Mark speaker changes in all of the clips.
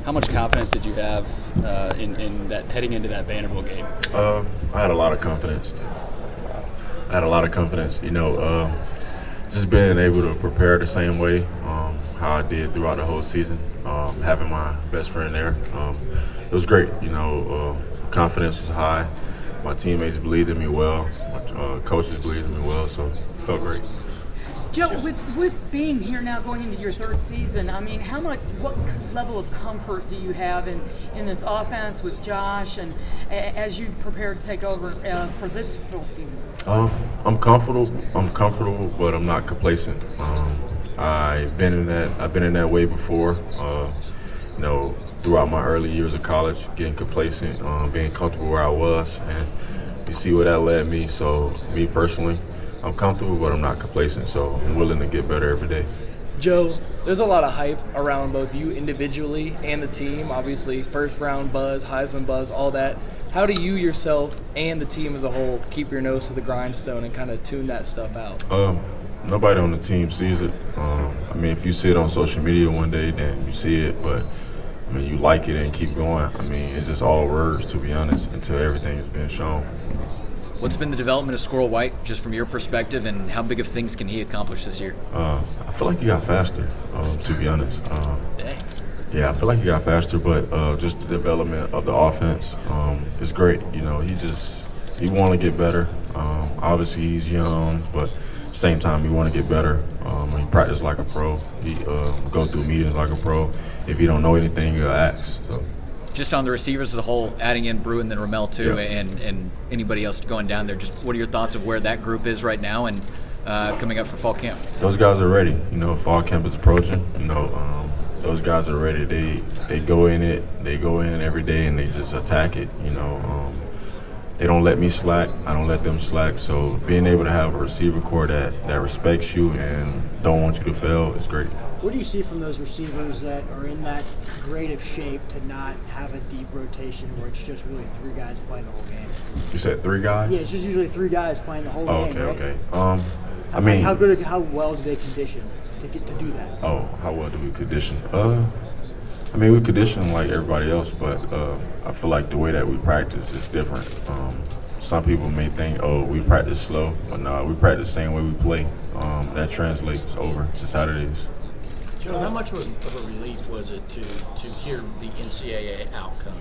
Speaker 1: How much confidence did you have in that heading into that Vanderbilt game?
Speaker 2: I had a lot of confidence. Just being able to prepare the same way how I did throughout the whole season, having my best friend there, it was great. Confidence was high. My teammates believed in me well. My coaches believed in me well, so it felt great.
Speaker 3: Joe, with being here now going into your third season, I mean, what level of comfort do you have in this offense with Josh, and as you prepare to take over for this full season?
Speaker 2: I'm comfortable. But I'm not complacent. I've been in that way before. Throughout my early years of college, getting complacent, being comfortable where I was, and you see where that led me. So, me personally, I'm comfortable, but I'm not complacent. So, I'm willing to get better every day.
Speaker 4: Joe, there's a lot of hype around both you individually and the team. Obviously, first round buzz, Heisman buzz, all that. How do you yourself and the team as a whole keep your nose to the grindstone and kind of tune that stuff out?
Speaker 2: Nobody on the team sees it. If you see it on social media one day, then you see it. But you like it and keep going. It's just all words, to be honest, until everything has been shown.
Speaker 5: What's been the development of Squirrel White, just from your perspective, and how big of things can he accomplish this year?
Speaker 2: I feel like he got faster, to be honest.
Speaker 5: Dang.
Speaker 2: Yeah, I feel like he got faster, but just the development of the offense is great. He want to get better. Obviously, he's young, but at the same time, he want to get better. He practice like a pro. He go through meetings like a pro. If he don't know anything, he'll ask. So.
Speaker 5: Just on the receivers as a whole, adding in Brew and then Ramel too,
Speaker 2: Yeah.
Speaker 5: and anybody else going down there, just what are your thoughts of where that group is right now and coming up for fall camp?
Speaker 2: Those guys are ready. Fall camp is approaching. Those guys are ready. They go in it. They go in every day and they just attack it. They don't let me slack. I don't let them slack. So being able to have a receiver core that respects you and don't want you to fail is great.
Speaker 6: What do you see from those receivers that are in that great of shape to not have a deep rotation where it's just really three guys playing the whole game?
Speaker 2: You said three guys?
Speaker 6: Yeah, it's just usually three guys playing the whole game, right?
Speaker 2: Okay.
Speaker 6: How well do they condition to do that?
Speaker 2: Oh, how well do we condition? We condition like everybody else, but I feel like the way that we practice is different. Some people may think, we practice slow, but no, we practice the same way we play. That translates over to Saturdays.
Speaker 7: Joe, how much of a relief was it to hear the NCAA outcome?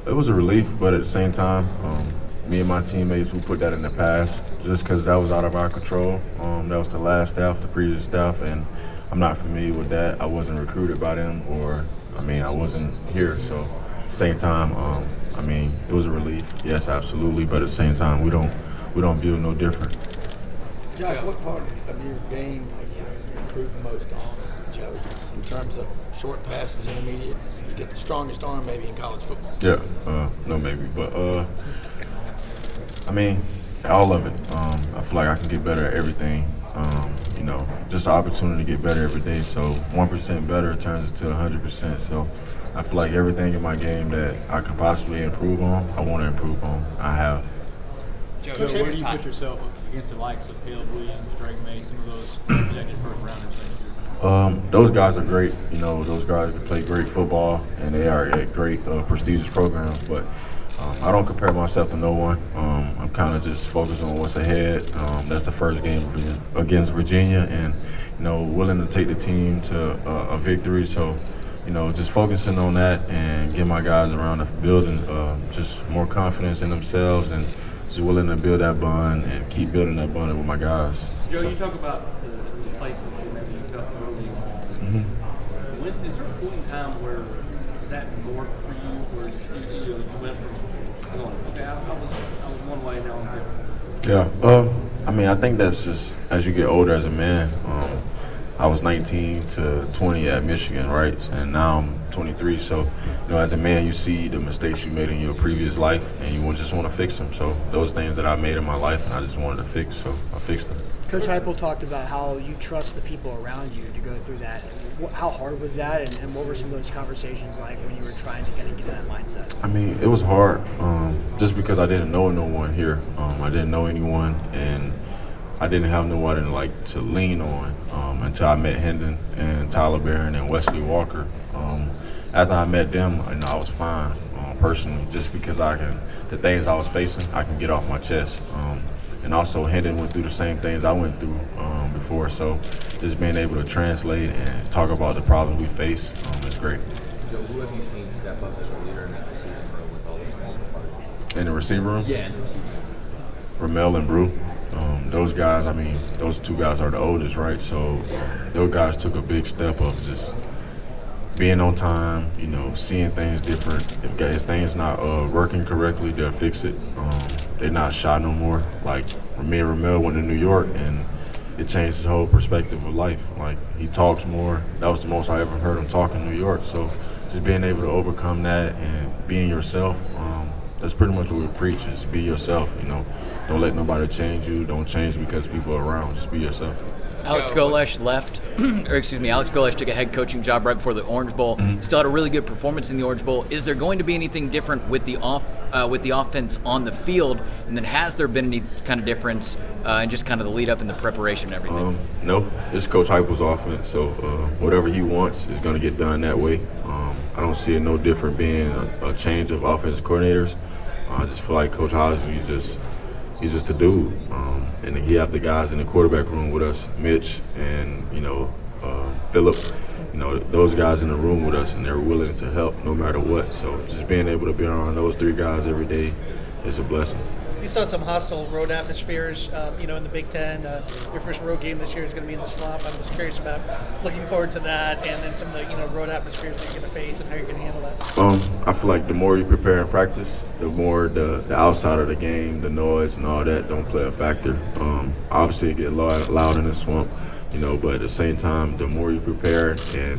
Speaker 2: It was a relief, but at the same time, me and my teammates, we put that in the past just because that was out of our control. That was the last staff, the previous staff, and I'm not familiar with that. I wasn't recruited by them, I wasn't here. So at the same time, it was a relief. Yes, absolutely, but at the same time, we don't feel no different.
Speaker 8: Josh, what part of your game has improved the most on, Joe, in terms of short passes, intermediate? You get the strongest arm maybe in college football.
Speaker 2: Yeah, no maybe, but all of it. I feel like I can get better at everything. Just the opportunity to get better every day. So 1% better turns into 100%. So I feel like everything in my game that I can possibly improve on, I want to improve on. I have.
Speaker 9: Joe, where do you put yourself against the likes of Caleb Williams, Drake May, some of those projected first rounders next year?
Speaker 2: Those guys are great. Those guys play great football, and they are at great, prestigious programs. But I don't compare myself to no one. I'm kind of just focused on what's ahead. That's the first game against Virginia, and willing to take the team to a victory. So, just focusing on that and get my guys around the building just more confidence in themselves and just willing to build that bond and keep building that bond with my guys.
Speaker 9: Joe, you talk about the complacency maybe you felt early on. Mm-hmm. Is there a point in time where that morphed for you, where you went from going, okay, I was one way, now I'm different?
Speaker 2: Yeah. I think that's just as you get older as a man. I was 19 to 20 at Michigan, right? And now I'm 23. So, as a man, you see the mistakes you made in your previous life, and you just want to fix them. So those things that I made in my life, and I just wanted to fix, so I fixed them.
Speaker 6: Coach Heupel talked about how you trust the people around you to go through that. How hard was that, and what were some of those conversations like when you were trying to kind of get in that mindset?
Speaker 2: It was hard just because I didn't know no one here. I didn't know anyone, and I didn't have no one to lean on until I met Hendon and Tyler Barron and Wesley Walker. after I met them, I was fine personally, just because the things I was facing, I can get off my chest. And also, Hendon went through the same things I went through before, so just being able to translate and talk about the problems we face is great.
Speaker 10: So who have you seen step up as a leader in that receiving room with all those multiple parts?
Speaker 2: In the receiver room?
Speaker 10: Yeah, in the receiving room.
Speaker 2: Ramel and Brew. Those guys, those two guys are the oldest, right? So those guys took a big step of just being on time, seeing things different. If things not working correctly, they'll fix it. They're not shy no more. Like, me and Ramel went to New York, and it changed his whole perspective of life. Like, he talks more. That was the most I ever heard him talk in New York. So just being able to overcome that and being yourself, that's pretty much what we preach, is be yourself, Don't let nobody change you. Don't change because people are around. Just be yourself.
Speaker 5: Alex Golesh left, Alex Golesh took a head coaching job right before the Orange Bowl.
Speaker 2: Mm-hmm.
Speaker 5: Still had a really good performance in the Orange Bowl. Is there going to be anything different with the offense on the field? And then has there been any kind of difference in just kind of the lead up and the preparation and everything?
Speaker 2: No, it's Coach Heupel's offense. So whatever he wants is going to get done that way. I don't see it no different being a change of offensive coordinators. I just feel like Coach Hodges, he's just a dude. And he have the guys in the quarterback room with us, Mitch and, Phillip. Those guys in the room with us, and they're willing to help no matter what. So just being able to be around those three guys every day is a blessing.
Speaker 11: You saw some hostile road atmospheres, in the Big Ten. Your first road game this year is going to be in the Swamp. I'm just curious about looking forward to that and some of the road atmospheres that you're going to face and how you're going to handle that.
Speaker 2: I feel like the more you prepare and practice, the more the outside of the game, the noise and all that don't play a factor. Obviously, it get loud in the Swamp, but at the same time, the more you prepare, and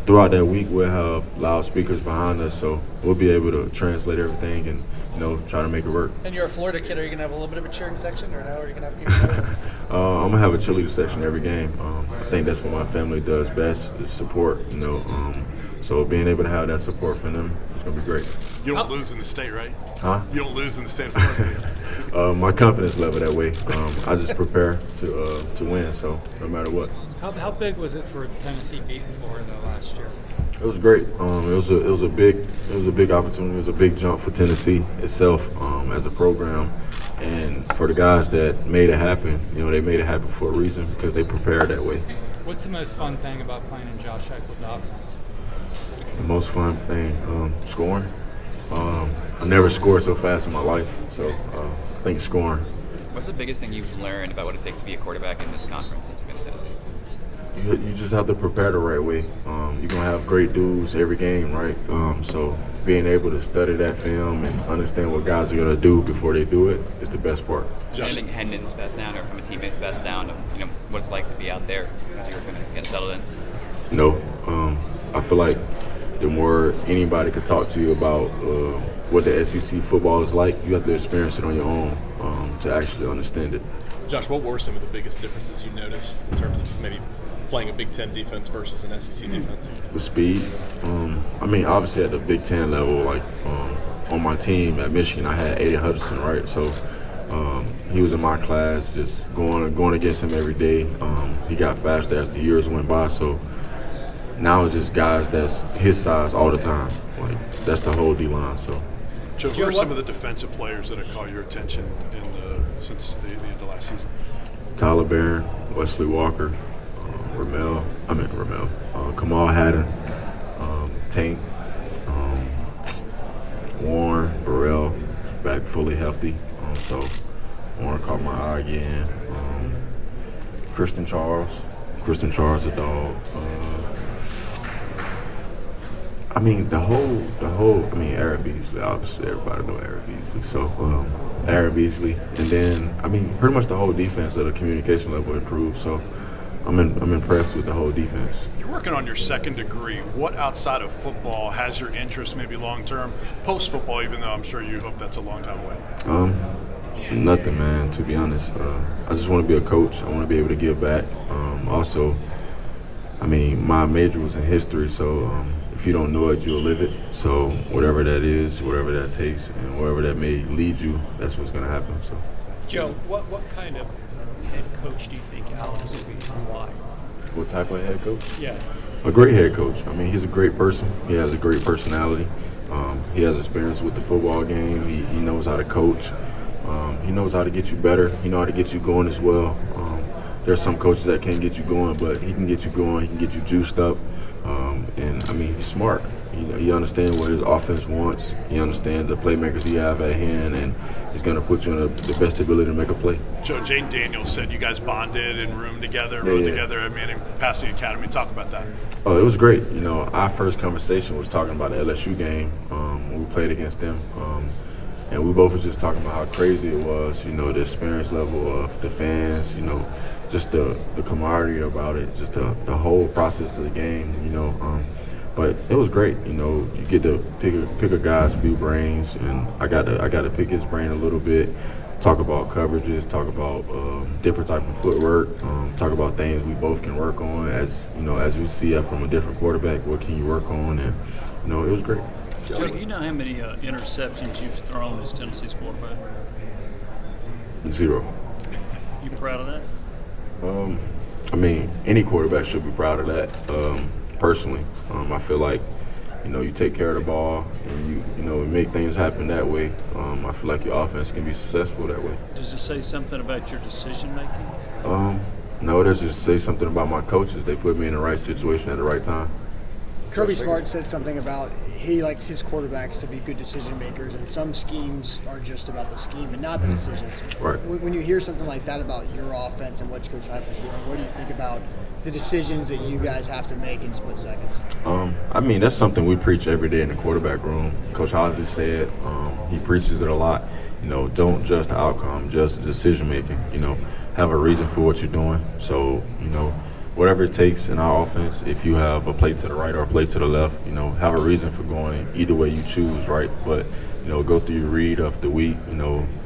Speaker 2: throughout that week we'll have loudspeakers behind us, so we'll be able to translate everything and try to make it work.
Speaker 11: And you're a Florida kid. Are you going to have a little bit of a cheering section, or now are you going to have people?
Speaker 2: I'm going to have a cheerleader section every game. I think that's what my family does best, is support, So being able to have that support from them is going to be great.
Speaker 12: You don't lose in the state, right?
Speaker 2: Huh?
Speaker 12: You don't lose in the state of Florida.
Speaker 2: My confidence level that way. I just prepare to win, so no matter what.
Speaker 13: How big was it for Tennessee beating Florida last year?
Speaker 2: It was great. It was a big opportunity. It was a big jump for Tennessee itself as a program, and for the guys that made it happen. They made it happen for a reason, because they prepared that way.
Speaker 13: What's the most fun thing about playing in Josh Heupel's offense?
Speaker 2: The most fun thing, scoring. I never scored so fast in my life, so I think scoring.
Speaker 14: What's the biggest thing you've learned about what it takes to be a quarterback in this conference since you've been in Tennessee?
Speaker 2: You just have to prepare the right way. You're going to have great dudes every game, right? So being able to study that film and understand what guys are going to do before they do it is the best part.
Speaker 14: Handing Hendon's best down, or from a teammate's best down, of what it's like to be out there as you're going to get settled in?
Speaker 2: No. I feel like the more anybody could talk to you about what the SEC football is like, you have to experience it on your own to actually understand it.
Speaker 15: Josh, what were some of the biggest differences you noticed in terms of maybe playing a Big Ten defense versus an SEC defense?
Speaker 2: The speed. Obviously at the Big Ten level, like on my team at Michigan, I had Aiden Hutchinson, right? So he was in my class, just going against him every day. He got faster as the years went by, so now it's just guys that's his size all the time. Like, that's the whole D-line, so.
Speaker 12: Joe, who are some of the defensive players that have caught your attention since the end of last season?
Speaker 2: Tyler Barron, Wesley Walker, Kamal Haddon, Tank, Warren, Burrell, back fully healthy. So Warren caught my eye again. Kristen Charles, a dog. Aaron Beasley, obviously everybody know Aaron Beasley. So Aaron Beasley, and then pretty much the whole defense at a communication level improved. So I'm impressed with the whole defense.
Speaker 12: You're working on your second degree. What outside of football has your interest, maybe long term, post football? Even though I'm sure you hope that's a long time away.
Speaker 2: Nothing, man. To be honest, I just want to be a coach. I want to be able to give back. Also, my major was in history, so if you don't know it, you'll live it. So whatever that is, whatever that takes, and wherever that may lead you, that's what's going to happen. So,
Speaker 13: Joe, what kind of head coach do you think Alex will be, and why?
Speaker 2: What type of head coach?
Speaker 13: Yeah.
Speaker 2: A great head coach. I mean, he's a great person. He has a great personality. He has experience with the football game. He knows how to coach. He knows how to get you better. He knows how to get you going as well. There's some coaches that can't get you going, but he can get you going. He can get you juiced up. And, I mean, he's smart. He understands what his offense wants. He understands the playmakers he have at hand, and he's going to put you in the best ability to make a play.
Speaker 12: Joe, Jane Daniels said you guys bonded and roomed together, rode together at Manning Passing Academy. Talk about that.
Speaker 2: Oh, it was great. Our first conversation was talking about the LSU game when we played against them. And we both were just talking about how crazy it was, the experience level of the fans, just the camaraderie about it, just the whole process of the game, But it was great, You get to pick a guy's few brains, and I got to pick his brain a little bit. Talk about coverages, talk about different type of footwork, talk about things we both can work on as we see it from a different quarterback. What can you work on? And it was great.
Speaker 16: Joe, do you know how many interceptions you've thrown as Tennessee's quarterback?
Speaker 2: 0.
Speaker 16: You proud of that?
Speaker 2: I mean, any quarterback should be proud of that. Personally, I feel like you take care of the ball and you make things happen that way. I feel like your offense can be successful that way.
Speaker 16: Does it say something about your decision making?
Speaker 2: No, it does just say something about my coaches. They put me in the right situation at the right time.
Speaker 6: Kirby Smart said something about he likes his quarterbacks to be good decision makers, and some schemes are just about the scheme and not the decisions.
Speaker 2: Right.
Speaker 6: When you hear something like that about your offense and what Coach Hype is doing, what do you think about the decisions that you guys have to make in split seconds?
Speaker 2: I mean, that's something we preach every day in the quarterback room. Coach Hodges said he preaches it a lot. Don't judge the outcome, judge the decision making. Have a reason for what you're doing. So, whatever it takes in our offense, if you have a play to the right or a play to the left, have a reason for going either way you choose, right? But, go through your read of the week,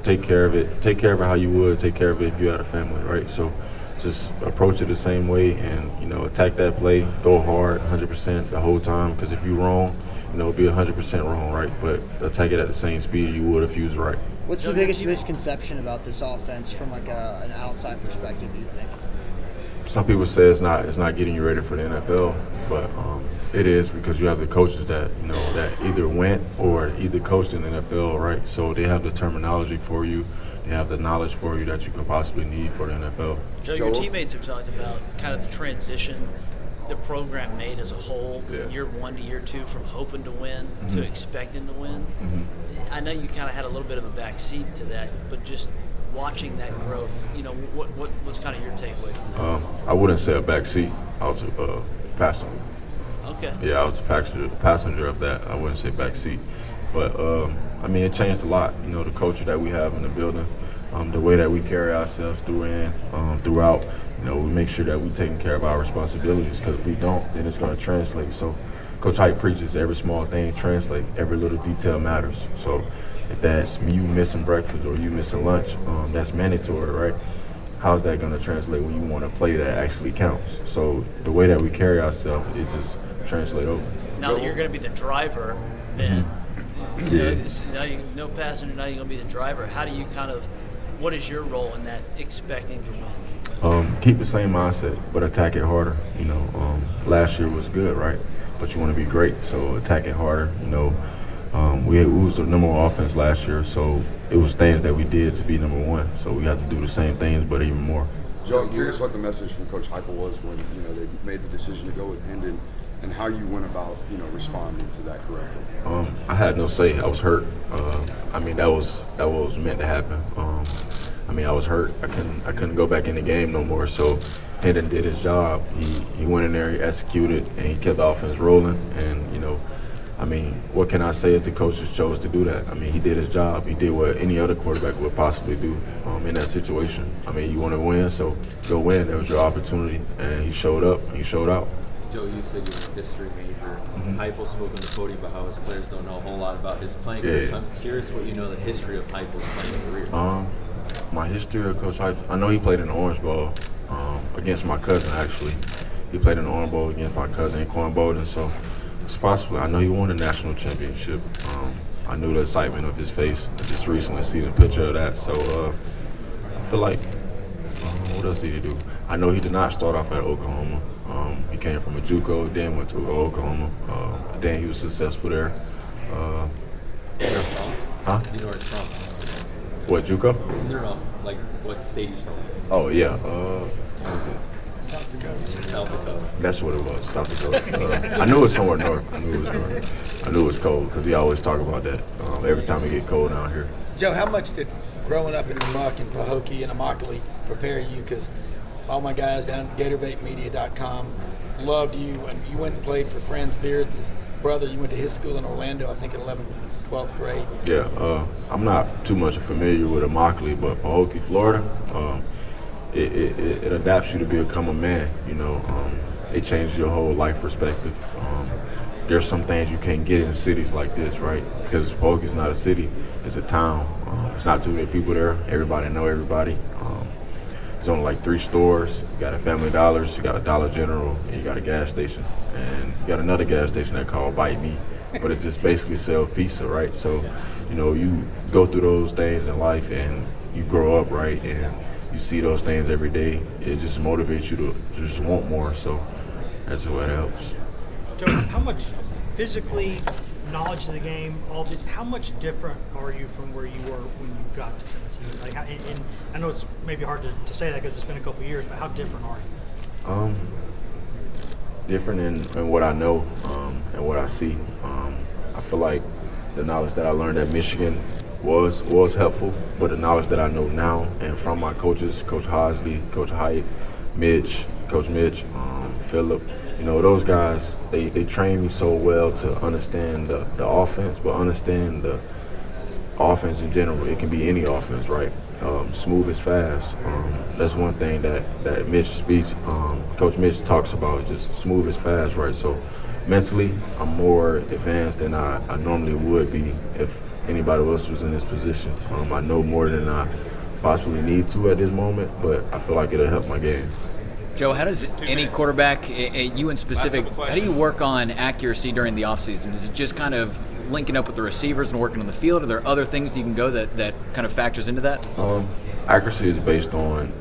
Speaker 2: take care of it. Take care of it how you would take care of it if you had a family, right? So just approach it the same way and, attack that play, go hard 100% the whole time, because if you're wrong, be 100% wrong, right? But attack it at the same speed you would if you was right.
Speaker 6: What's the biggest misconception about this offense from an outside perspective, do you think?
Speaker 2: Some people say it's not getting you ready for the NFL, but it is, because you have the coaches that that either went or either coached in the NFL, right? So they have the terminology for you, they have the knowledge for you that you could possibly need for the NFL.
Speaker 17: Joe, your teammates have talked about kind of the transition the program made as a whole, year 1 to year 2, from hoping to win to expecting to win. I know you kind of had a little bit of a back seat to that, but just watching that growth, what's kind of your takeaway from that?
Speaker 2: I wouldn't say a back seat. I was a passenger.
Speaker 17: Okay.
Speaker 2: Yeah, I was a passenger of that. I wouldn't say back seat. But, I mean, it changed a lot. The culture that we have in the building, the way that we carry ourselves throughout. We make sure that we're taking care of our responsibilities, because if we don't, then it's going to translate. So Coach Hype preaches every small thing translate. Every little detail matters. So if that's you missing breakfast or you missing lunch, that's mandatory, right? How's that going to translate when you want a play that actually counts? So the way that we carry ourselves, it just translate over.
Speaker 17: Now that you're going to be the driver, then no passenger, now you're going to be the driver. How do you what is your role in that, expecting to win?
Speaker 2: Keep the same mindset, but attack it harder. Last year was good, right? But you want to be great, so attack it harder. We was the number 1 offense last year, so it was things that we did to be number 1. So we have to do the same things, but even more.
Speaker 18: Joe, I'm curious what the message from Coach Heupel was when they made the decision to go with Hendon, and how you went about responding to that correctly.
Speaker 2: I had no say. I was hurt. I mean, that was what was meant to happen. I was hurt. I couldn't go back in the game no more. So Hendon did his job. He went in there, he executed, and he kept the offense rolling. And what can I say if the coaches chose to do that? He did his job. He did what any other quarterback would possibly do in that situation. You want to win, so go win. That was your opportunity, and he showed up and he showed out.
Speaker 10: Joe, you said you're a history major. Heupel spoke on the podium about how his players don't know a whole lot about his playing career. So I'm curious what you know the history of Heupel's playing career.
Speaker 2: My history of Coach Heupel, I know he played in the Orange Bowl against my cousin, actually. He played in the Orange Bowl against my cousin, Quan Bowden, so it's possible. I know he won the national championship. I knew the excitement of his face. I just recently seen a picture of that, so I feel like, what else did he do? I know he did not start off at Oklahoma. He came from a JUCO, then went to Oklahoma. Then he was successful there.
Speaker 10: Huh? You know where it's from?
Speaker 2: What, JUCO?
Speaker 10: No. Like, what state he's from?
Speaker 2: Oh, yeah. What is it?
Speaker 10: South Dakota.
Speaker 2: That's what it was, South Dakota. I knew it was somewhere north. I knew it was north. I knew it was cold because he always talk about that every time it get cold down here.
Speaker 8: Joe, how much did growing up in the muck in Pahokee and Immokalee prepare you? Because all my guys down at GatorbaitMedia.com loved you, and you went and played for Friends Beards' brother. You went to his school in Orlando, I think in 11th, 12th grade.
Speaker 2: Yeah, I'm not too much familiar with Immokalee, but Pahokee, Florida, it adapts you to become a man. You know, it changes your whole life perspective. There's some things you can't get in cities like this, right? Because Pahokee's not a city; it's a town. There's not too many people there. Everybody know everybody. There's only like 3 stores. You got a Family Dollars, you got a Dollar General, and you got a gas station, and you got another gas station that called Bite Me, but it just basically sells pizza, right? So, you know, you go through those things in life, and you grow up, right, and you see those things every day. It just motivates you to just want more. So that's what helps.
Speaker 19: Joe, how much physically, knowledge of the game, how much different are you from where you were when you got to Tennessee? Like, and I know it's maybe hard to say that because it's been a couple of years, but how different are you?
Speaker 2: Different in what I know and what I see. I feel like the knowledge that I learned at Michigan was helpful, but the knowledge that I know now and from my coaches, Coach Hosley, Coach Hyatt, Coach Mitch, Phillip, you know, those guys, they train me so well to understand the offense, but understand the offense in general. It can be any offense, right? Smooth as fast. That's one thing that Mitch speaks, Coach Mitch talks about, just smooth as fast, right? So mentally, I'm more advanced than I normally would be if anybody else was in this position. I know more than I possibly need to at this moment, but I feel like it'll help my game.
Speaker 5: Joe, how does any quarterback, you in specific, how do you work on accuracy during the offseason? Is it just kind of linking up with the receivers and working on the field? Are there other things you can go that kind of factors into that?
Speaker 2: Accuracy is based on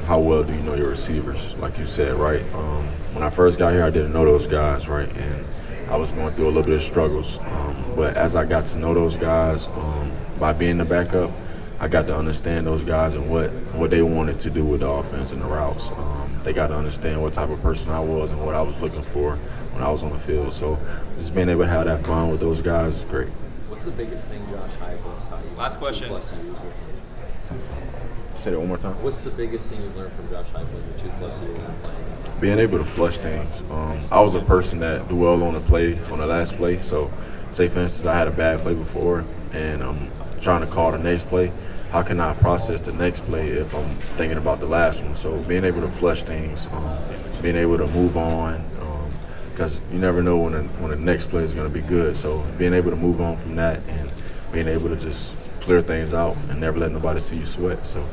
Speaker 2: how well do you know your receivers, like you said, right? When I first got here, I didn't know those guys, right? And I was going through a little bit of struggles. But as I got to know those guys, by being the backup, I got to understand those guys and what they wanted to do with the offense and the routes. They got to understand what type of person I was and what I was looking for when I was on the field. So just being able to have that bond with those guys is great.
Speaker 10: What's the biggest thing Josh Heupel's taught you?
Speaker 14: Last question.
Speaker 10: 2+ years with him?
Speaker 2: Say that one more time.
Speaker 10: What's the biggest thing you've learned from Josh Heupel in your 2+ years of playing?
Speaker 2: Being able to flush things. I was a person that dwelled on the last play. So say, for instance, I had a bad play before and I'm trying to call the next play. How can I process the next play if I'm thinking about the last one? So being able to flush things, being able to move on, because you never know when the next play is going to be good. So being able to move on from that and being able to just clear things out and never let nobody see you sweat. So